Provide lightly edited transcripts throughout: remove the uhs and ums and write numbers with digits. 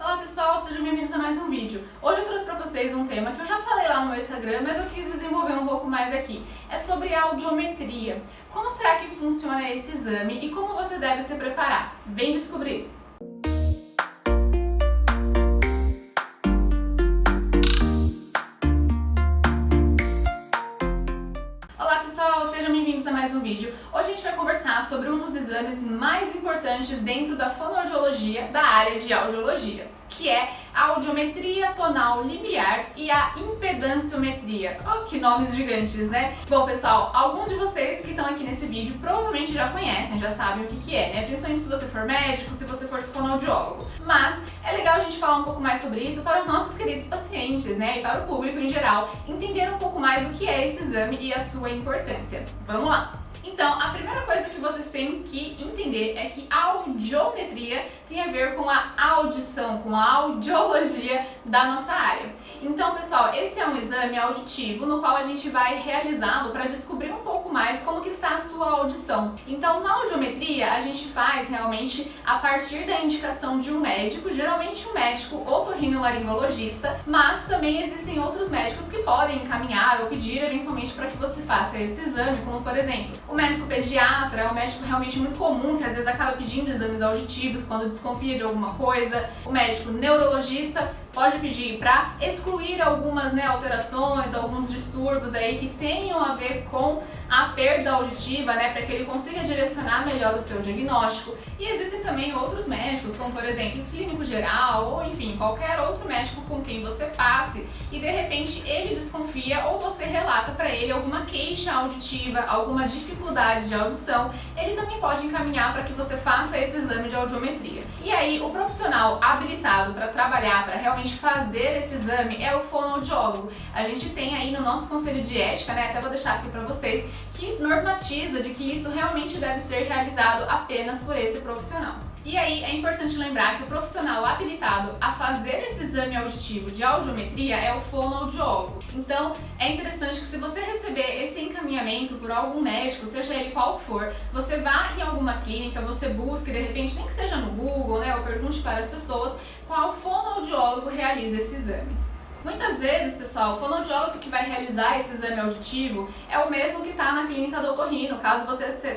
Olá pessoal, sejam bem-vindos a mais um vídeo. Hoje eu trouxe pra vocês um tema que eu já falei lá no meu Instagram, mas eu quis desenvolver um pouco mais aqui. É sobre a audiometria. Como será que funciona esse exame e como você deve se preparar? Vem descobrir! Olá pessoal, sejam bem-vindos a mais um vídeo. Hoje a gente vai conversar sobre um dos exames mais importantes dentro da fonoaudiologia, da área de audiologia, que é a audiometria tonal limiar e a impedanciometria. Oh, que nomes gigantes, né? Bom pessoal, alguns de vocês que estão aqui nesse vídeo provavelmente já conhecem, já sabem o que é, né? Principalmente se você for médico, se você for fonoaudiólogo. Mas é legal a gente falar um pouco mais sobre isso para os nossos queridos pacientes, né? E para o público em geral, entender um pouco mais o que é esse exame e a sua importância. Vamos lá! Então, a primeira coisa que vocês têm que entender é que a audiometria tem a ver com a audição, com a audiologia da nossa área. Então, pessoal, esse é um exame auditivo no qual a gente vai realizá-lo para descobrir um pouco mais como que está a sua audição. Então, na audiometria, a gente faz realmente a partir da indicação de um médico, geralmente um médico otorrinolaringologista, mas também existem outros médicos que podem encaminhar ou pedir eventualmente para que você faça esse exame, como por exemplo, o médico pediatra é um médico realmente muito comum, que às vezes acaba pedindo exames auditivos quando desconfia de alguma coisa. O médico neurologista pode pedir para excluir algumas alterações, alguns distúrbios aí que tenham a ver com a perda auditiva, para que ele consiga direcionar melhor o seu diagnóstico. E existem também outros médicos, como por exemplo, clínico geral, ou enfim, qualquer outro médico com quem você passe e de repente ele desconfia ou você relata para ele alguma queixa auditiva, alguma dificuldade de audição, ele também pode encaminhar para que você faça esse exame de audiometria. E aí, o profissional habilitado para trabalhar, para realmente fazer esse exame é o fonoaudiólogo. A gente tem aí no nosso conselho de ética, até vou deixar aqui para vocês, que normatiza de que isso realmente deve ser realizado apenas por esse profissional. E aí é importante lembrar que o profissional habilitado a fazer esse exame auditivo de audiometria é o fonoaudiólogo. Então é interessante que se você receber esse encaminhamento por algum médico, seja ele qual for, você vá em alguma clínica, você busque, de repente, nem que seja no Google, ou pergunte para as pessoas qual fonoaudiólogo realiza esse exame. Muitas vezes, pessoal, o fonoaudiólogo que vai realizar esse exame auditivo é o mesmo que está na clínica do otorrino. Caso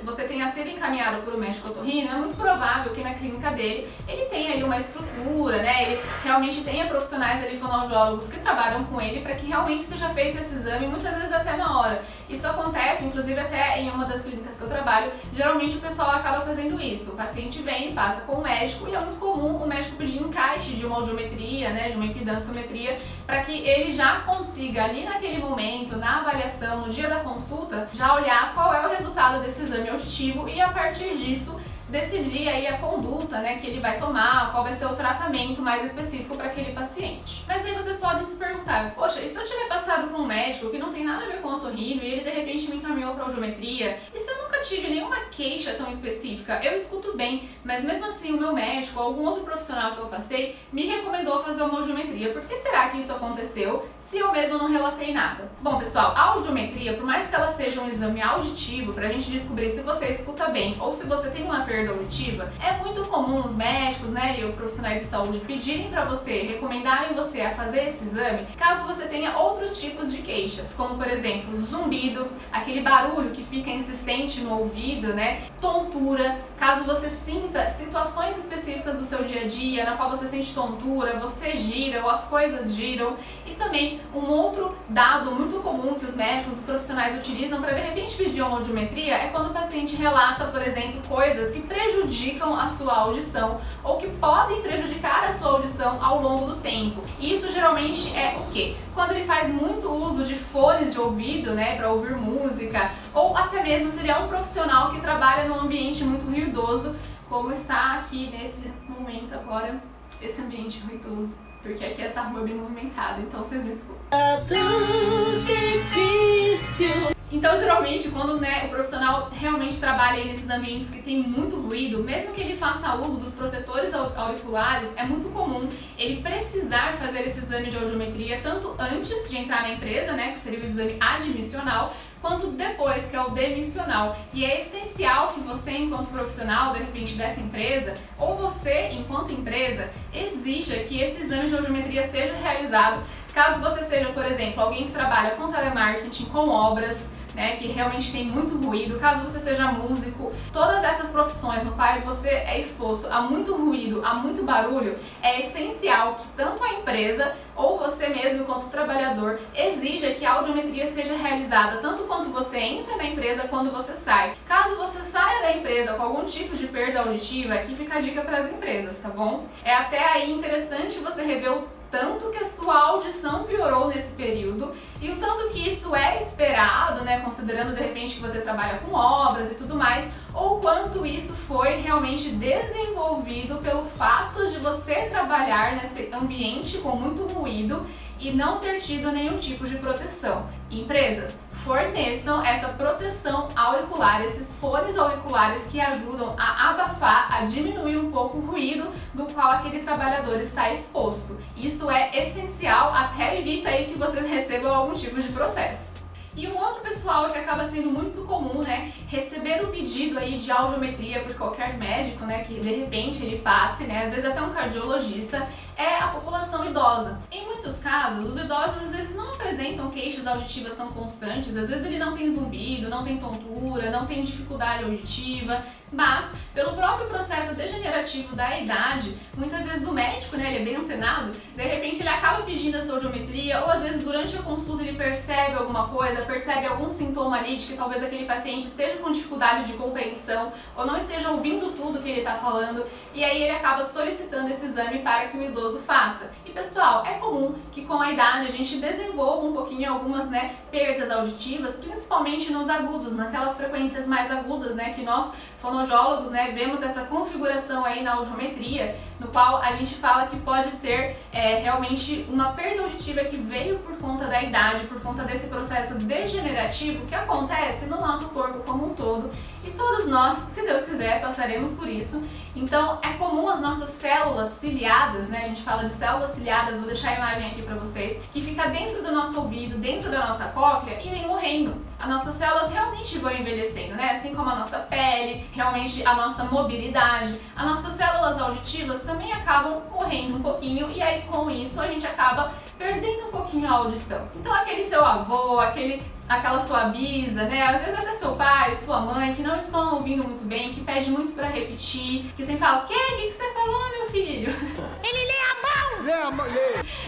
você tenha sido encaminhado por um médico otorrino, é muito provável que na clínica dele ele tenha ali uma estrutura, ele realmente tenha profissionais ali fonoaudiólogos que trabalham com ele para que realmente seja feito esse exame, muitas vezes até na hora. Isso acontece, inclusive até em uma das clínicas que eu trabalho, geralmente o pessoal acaba fazendo isso. O paciente vem, passa com o médico e é muito comum o médico pedir encaixe de uma audiometria, de uma impedanciometria, para que ele já consiga ali naquele momento, na avaliação, no dia da consulta, já olhar qual é o resultado desse exame auditivo e a partir disso decidir aí a conduta, que ele vai tomar, qual vai ser o tratamento mais específico para aquele paciente. Mas aí vocês podem se perguntar, poxa, e se eu tiver passado com um médico que não tem nada a ver com otorrino e ele de repente me encaminhou para audiometria? E se eu nunca tive nenhuma queixa tão específica? Eu escuto bem, mas mesmo assim o meu médico ou algum outro profissional que eu passei me recomendou fazer uma audiometria. Por que será que isso aconteceu se eu mesmo não relatei nada? Bom, pessoal, a audiometria, por mais que ela seja um exame auditivo para a gente descobrir se você escuta bem ou se você tem uma perda auditiva, é muito comum os médicos, e os profissionais de saúde pedirem para você, recomendarem você a fazer esse exame, caso você tenha outros tipos de queixas, como por exemplo, zumbido, aquele barulho que fica insistente no ouvido, tontura, caso você sinta situações específicas do seu dia a dia, na qual você sente tontura, você gira ou as coisas giram, e também um outro dado muito comum que os médicos, os profissionais utilizam para de repente pedir uma audiometria é quando o paciente relata, por exemplo, coisas que prejudicam a sua audição ou que podem prejudicar a sua audição ao longo do tempo. E isso geralmente é o quê? Quando ele faz muito uso de fones de ouvido, para ouvir música, ou até mesmo se ele é um profissional que trabalha num ambiente muito ruidoso, como está aqui nesse momento agora, esse ambiente ruidoso. Porque aqui essa rua é bem movimentada, então vocês me desculpem. É tão difícil. Então, geralmente, quando o profissional realmente trabalha aí nesses ambientes que tem muito ruído, mesmo que ele faça uso dos protetores auriculares, é muito comum ele precisar fazer esse exame de audiometria tanto antes de entrar na empresa, né, que seria o exame admissional, quanto depois, que é o demissional. E é essencial que você, enquanto profissional, de repente, dessa empresa, ou você, enquanto empresa, exija que esse exame de audiometria seja realizado, caso você seja, por exemplo, alguém que trabalha com telemarketing, com obras, né, que realmente tem muito ruído, caso você seja músico, todas essas profissões no quais você é exposto a muito ruído, a muito barulho, é essencial que tanto a empresa ou você mesmo, quanto trabalhador, exija que a audiometria seja realizada tanto quando você entra na empresa quanto você sai. Caso você saia da empresa com algum tipo de perda auditiva, aqui fica a dica para as empresas, tá bom? É até aí interessante você rever o tanto que a sua audição piorou nesse período e o tanto que isso é esperado, né, considerando de repente que você trabalha com obras e tudo mais, ou quanto isso foi realmente desenvolvido pelo fato de você trabalhar nesse ambiente com muito ruído e não ter tido nenhum tipo de proteção. Empresas, forneçam essa proteção auricular, esses fones auriculares que ajudam a abafar, a diminuir um pouco o ruído do qual aquele trabalhador está exposto. Isso é essencial, até evita aí que vocês recebam algum tipo de processo. E um outro pessoal que acaba sendo muito comum, né, receber o pedido aí de audiometria por qualquer médico, né, que de repente ele passe, né, às vezes até um cardiologista, é a população idosa. Em muitos casos, os idosos às vezes não apresentam queixas auditivas tão constantes, às vezes ele não tem zumbido, não tem tontura, não tem dificuldade auditiva, mas pelo próprio processo degenerativo da idade, muitas vezes o médico, né, ele é bem antenado, de repente ele acaba pedindo essa audiometria, ou às vezes durante a consulta ele percebe alguma coisa, percebe algum sintoma ali de que talvez aquele paciente esteja com dificuldade de compreensão ou não esteja ouvindo tudo que ele está falando, e aí ele acaba solicitando esse exame para que o idoso faça. E pessoal, é comum que com a idade a gente desenvolva um pouquinho algumas, né, perdas auditivas, principalmente nos agudos, naquelas frequências mais agudas, né, que nós fonoaudiólogos, né, vemos essa configuração aí na audiometria, no qual a gente fala que pode ser realmente uma perda auditiva que veio por conta da idade, por conta desse processo degenerativo que acontece no nosso corpo como um todo, e todos nós, se Deus quiser, passaremos por isso. Então é comum as nossas células ciliadas, né, a gente fala de células ciliadas, vou deixar a imagem aqui para vocês, que fica dentro do nosso ouvido, dentro da nossa cóclea, irem morrendo. As nossas células realmente vão envelhecendo, né, assim como a nossa pele, realmente a nossa mobilidade, as nossas células auditivas também acabam morrendo um pouquinho, e aí com isso a gente acaba perdendo um pouquinho a audição. Então aquele seu avô, aquela sua bisa, né, às vezes até seu pai, sua mãe, que não estão ouvindo muito bem, que pede muito pra repetir, que sempre fala, o que você falou, meu filho? Ele lê a mão!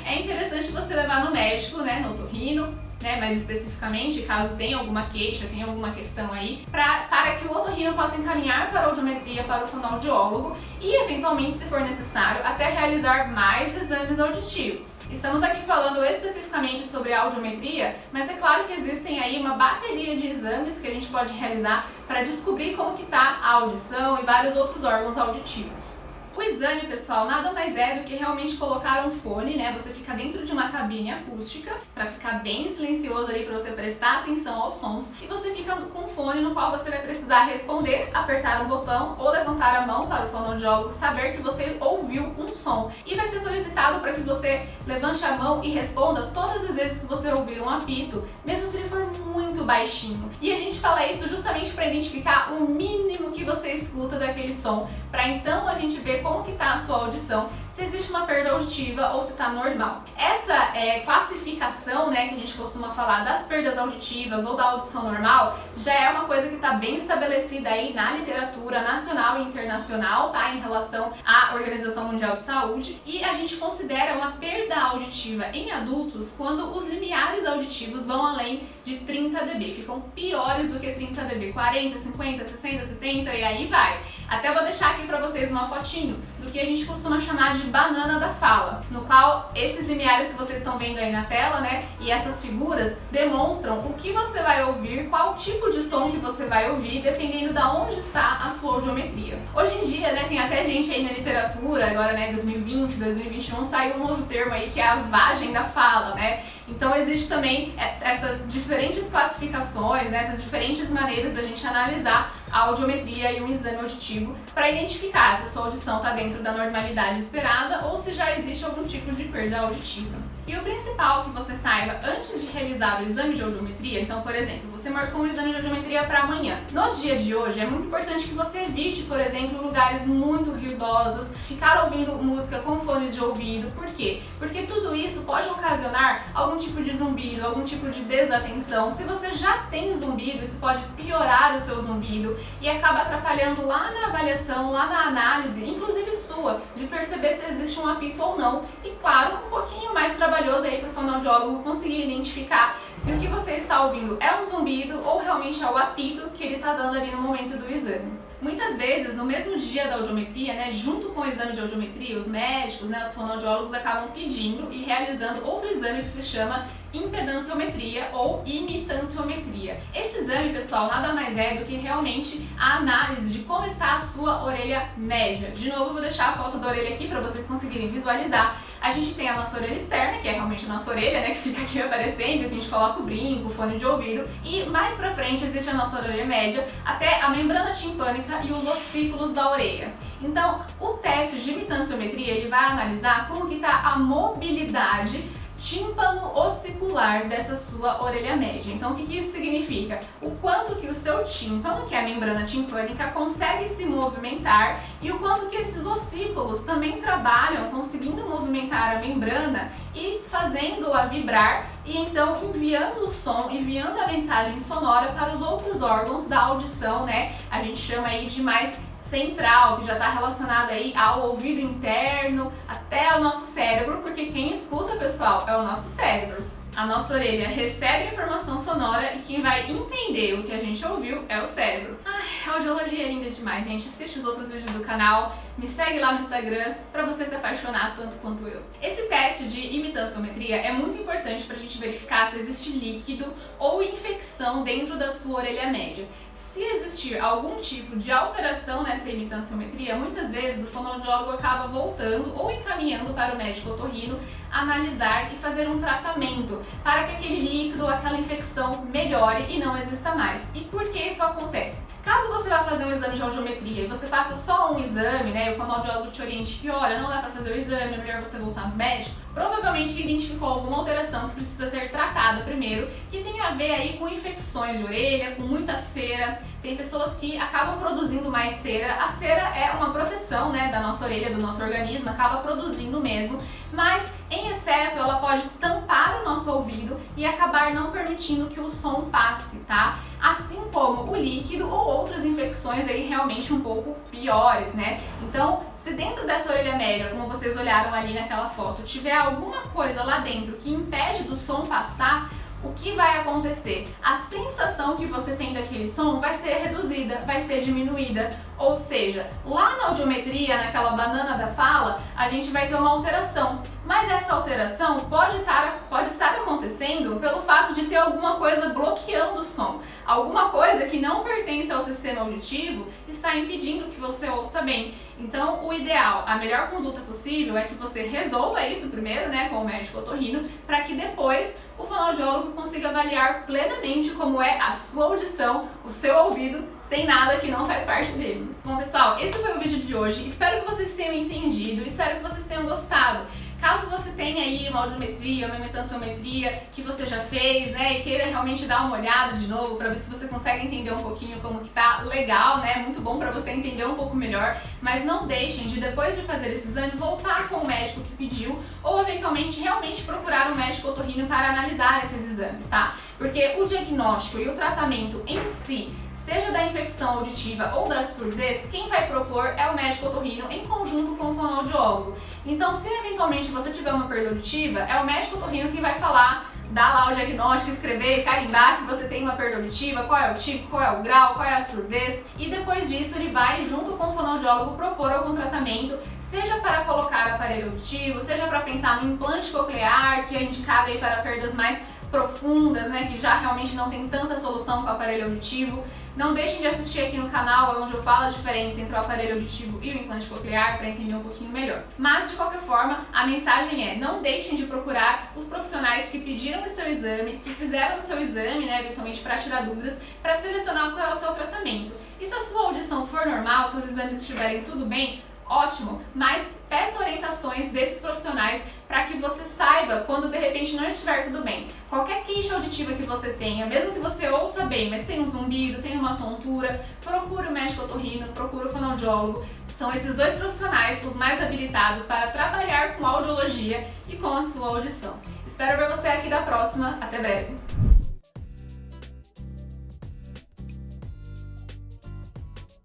É interessante você levar no médico, né, no otorrino, né, mais especificamente, caso tenha alguma queixa, tenha alguma questão aí, para que o otorrino possa encaminhar para a audiometria para o fonoaudiólogo e, eventualmente, se for necessário, até realizar mais exames auditivos. Estamos aqui falando especificamente sobre a audiometria, mas é claro que existem aí uma bateria de exames que a gente pode realizar para descobrir como que está a audição e vários outros órgãos auditivos. O exame, pessoal, nada mais é do que realmente colocar um fone, né? Você fica dentro de uma cabine acústica para ficar bem silencioso ali, para você prestar atenção aos sons, e você fica com um fone no qual você vai precisar responder, apertar um botão ou levantar a mão para o fonoaudiólogo saber que você ouviu um som, e vai ser solicitado para que você levante a mão e responda todas as vezes que você ouvir um apito, mesmo se ele for muito baixinho. E a gente fala isso justamente para identificar o mínimo que você escuta daquele som, para então a gente ver como que tá a sua audição, se existe uma perda auditiva ou se está normal. Essa classificação, né, que a gente costuma falar das perdas auditivas ou da audição normal, já é uma coisa que está bem estabelecida aí na literatura nacional e internacional, tá, em relação à Organização Mundial de Saúde, e a gente considera uma perda auditiva em adultos quando os limiares auditivos vão além de 30 dB, ficam piores do que 30 dB, 40, 50, 60, 70 e aí vai. Até vou deixar aqui para vocês uma fotinho do que a gente costuma chamar de banana da fala, no qual esses limiares que vocês estão vendo aí na tela, né, e essas figuras demonstram o que você vai ouvir, qual tipo de som que você vai ouvir, dependendo de onde está a sua audiometria. Hoje em dia, né, tem até gente aí na literatura, agora, né, 2020, 2021, saiu um novo termo aí que é a vagem da fala, né? Então existe também essas diferentes classificações, né, essas diferentes maneiras da gente analisar a audiometria e um exame auditivo para identificar se a sua audição está dentro da normalidade esperada ou se já existe algum tipo de perda auditiva. E o principal que você saiba antes de realizar o exame de audiometria, então, por exemplo, você marcou um exame de audiometria para amanhã. No dia de hoje, é muito importante que você evite, por exemplo, lugares muito ruidosos, ficar ouvindo música com fones de ouvido. Por quê? Porque tudo isso pode ocasionar algum tipo de zumbido, algum tipo de desatenção. Se você já tem zumbido, isso pode piorar o seu zumbido e acaba atrapalhando lá na avaliação, lá na análise, inclusive sua, de perceber se existe um apito ou não. E claro, um pouquinho mais trabalhoso aí para o fonoaudiólogo conseguir identificar se o que você está ouvindo é um zumbido ou realmente é o apito que ele está dando ali no momento do exame. Muitas vezes, no mesmo dia da audiometria, né, junto com o exame de audiometria, os médicos, né, os fonoaudiólogos acabam pedindo e realizando outro exame que se chama impedanciometria ou imitanciometria. Esse exame, pessoal, nada mais é do que realmente a análise de como está a sua orelha média. De novo, eu vou deixar a foto da orelha aqui para vocês conseguirem visualizar. A gente tem a nossa orelha externa, que é realmente a nossa orelha, né, que fica aqui aparecendo, que a gente coloca o brinco, o fone de ouvido, e mais pra frente existe a nossa orelha média, até a membrana timpânica e os ossículos da orelha. Então, o teste de imitanciometria, ele vai analisar como que está a mobilidade tímpano-ossicular dessa sua orelha média. Então, o que isso significa? O quanto que o seu tímpano, que é a membrana timpânica, consegue se movimentar e o quanto que esses ossículos também trabalham conseguindo movimentar a membrana e fazendo-a vibrar e então enviando o som, enviando a mensagem sonora para os outros órgãos da audição, né? A gente chama aí de mais central, que já está relacionado aí ao ouvido interno, até ao nosso cérebro, porque quem escuta, pessoal, é o nosso cérebro. A nossa orelha recebe informação sonora e quem vai entender o que a gente ouviu é o cérebro. Ai, a audiologia é linda demais, gente. Assiste os outros vídeos do canal, me segue lá no Instagram pra você se apaixonar tanto quanto eu. Esse teste de imitanciometria é muito importante pra gente verificar se existe líquido ou infecção dentro da sua orelha média. Se existir algum tipo de alteração nessa imitanciometria, muitas vezes o fonoaudiólogo acaba voltando ou encaminhando para o médico otorrino analisar e fazer um tratamento para que aquele líquido, aquela infecção melhore e não exista mais. E por que isso acontece? Caso você vá fazer um exame de audiometria e você faça só um exame, né, e o fonoaudiólogo te oriente que, olha, não dá pra fazer o exame, é melhor você voltar no médico, provavelmente ele identificou alguma alteração que precisa ser tratada primeiro, que tem a ver aí com infecções de orelha, com muita cera. Tem pessoas que acabam produzindo mais cera. A cera é uma proteção, né, da nossa orelha, do nosso organismo, acaba produzindo mesmo, mas em excesso ela pode tampar o nosso ouvido e acabar não permitindo que o som passe, tá? Assim como o líquido ou outras infecções aí realmente um pouco piores, né? Então, se dentro dessa orelha média, como vocês olharam ali naquela foto, tiver alguma coisa lá dentro que impede do som passar, o que vai acontecer? A sensação que você tem daquele som vai ser reduzida, vai ser diminuída. Ou seja, lá na audiometria, naquela banana da fala, a gente vai ter uma alteração. Mas essa alteração pode estar acontecendo pelo fato de ter alguma coisa bloqueando o som. Alguma coisa que não pertence ao sistema auditivo está impedindo que você ouça bem. Então, o ideal, a melhor conduta possível é que você resolva isso primeiro, né, com o médico otorrino, para que depois o fonoaudiólogo consiga avaliar plenamente como é a sua audição, o seu ouvido, sem nada que não faz parte dele. Bom, pessoal, esse foi o vídeo de hoje. Espero que vocês tenham entendido, espero que vocês tenham gostado. Caso você tenha aí uma audiometria, uma imitanciometria que você já fez, né, e queira realmente dar uma olhada de novo para ver se você consegue entender um pouquinho como que tá legal, né, muito bom para você entender um pouco melhor, mas não deixem de, depois de fazer esse exame, voltar com o médico que pediu ou eventualmente realmente procurar um médico otorrino para analisar esses exames, tá? Porque o diagnóstico e o tratamento em si, seja da infecção auditiva ou da surdez, quem vai propor é o médico otorrino em conjunto com o fonoaudiólogo. Então, se eventualmente você tiver uma perda auditiva, é o médico otorrino que vai falar, dar lá o diagnóstico, escrever, carimbar que você tem uma perda auditiva, qual é o tipo, qual é o grau, qual é a surdez, e depois disso ele vai, junto com o fonoaudiólogo, propor algum tratamento, seja para colocar aparelho auditivo, seja para pensar no implante coclear, que é indicado aí para perdas mais profundas, né, que já realmente não tem tanta solução com o aparelho auditivo. Não deixem de assistir aqui no canal, onde eu falo a diferença entre o aparelho auditivo e o implante coclear para entender um pouquinho melhor. Mas, de qualquer forma, a mensagem é: não deixem de procurar os profissionais que pediram o seu exame, que fizeram o seu exame, né, eventualmente para tirar dúvidas, para selecionar qual é o seu tratamento. E se a sua audição for normal, se os exames estiverem tudo bem, ótimo, mas peça orientações desses profissionais para que você saiba quando de repente não estiver tudo bem. Qualquer queixa auditiva que você tenha, mesmo que você ouça bem, mas tem um zumbido, tem uma tontura, procure o médico otorrino, procure o fonoaudiólogo. São esses dois profissionais os mais habilitados para trabalhar com audiologia e com a sua audição. Espero ver você aqui da próxima. Até breve!